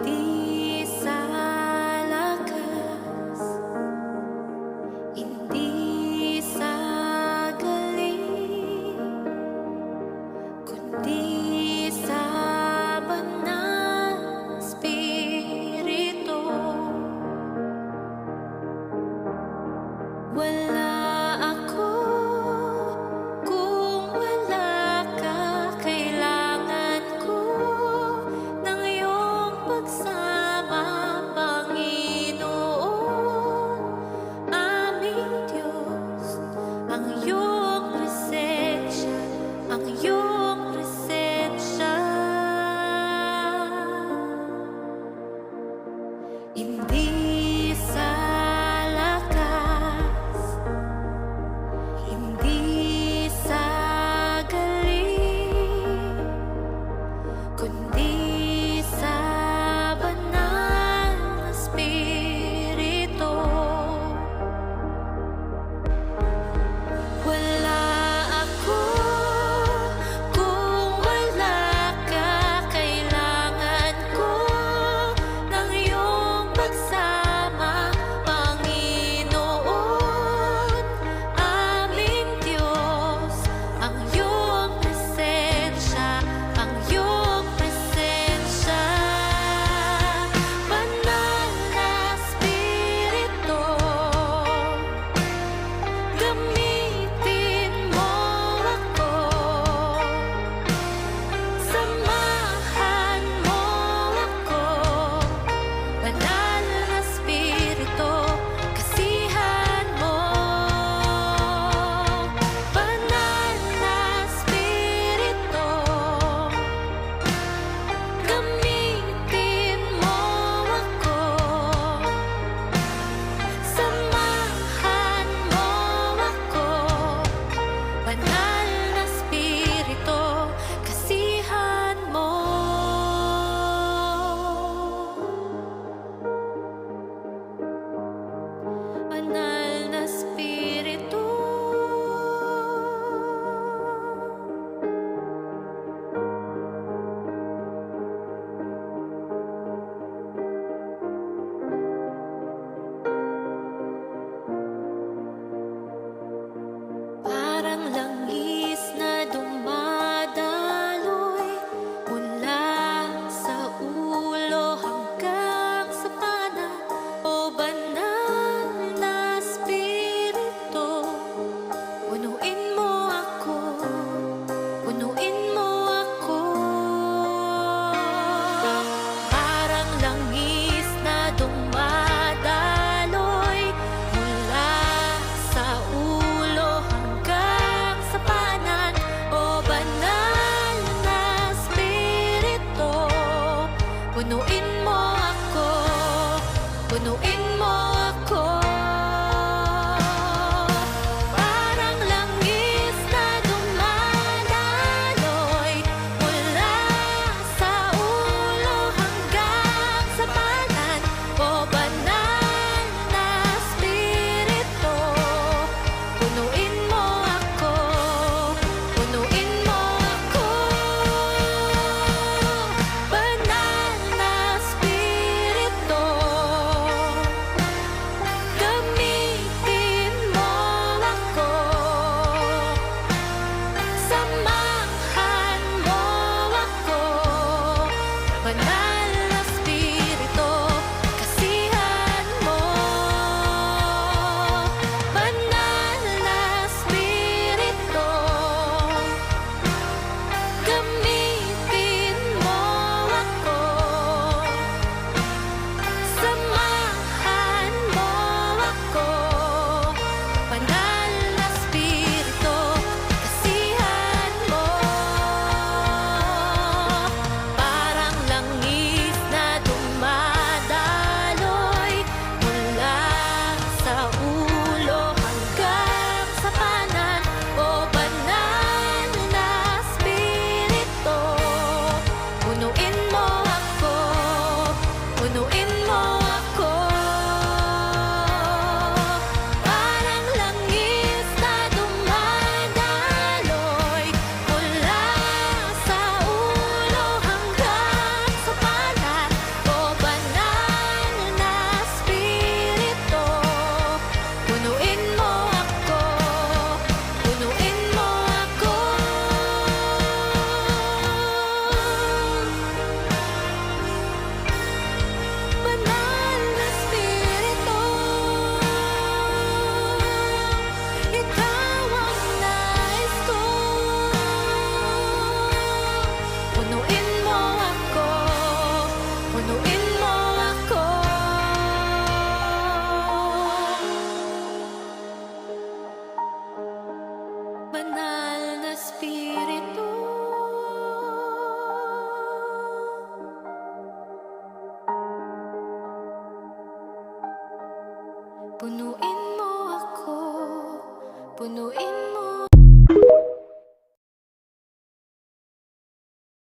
Hindi sa lakas, hindi sa galing, kundi sa banal na Espiritu. Wala ako kung wala ka. Kailangan ko ng iyong pagsama, Panginoon, aming Diyos. Ang iyong presensya, ang iyong presensya. Hindi sa lakas, hindi sa galing, kundi sa banal na Espiritu. Wala ako kung wala ka. Kailangan ko ng iyong pagsama, Panginoon, aming Diyos. Ang iyong presensya, ang iyong presensya. Banal na Espiritu, gamitin mo ako. Samahan mo ako. Banal na Espiritu, kasihan mo. Banal na Espiritu, gamitin mo ako. Samahan mo ako. Banal na Espiritu, kasihan mo. Banal na Espiritu. Parang langis na dumadaloy mula sa ulo hanggang sa pana. O banal na Espiritu, punuin mo ako, punuin mo ako. Parang langis na dumadaloy mula sa ulo hanggang sa panan. O banal na Espiritu, punuin mo ako, punuin mo ako. Parang langis na dumadaloy mula sa ulo hanggang sa panan. O banal na Espiritu, punuin mo ako, punuin mo ako. Banal na Espiritu, Punuin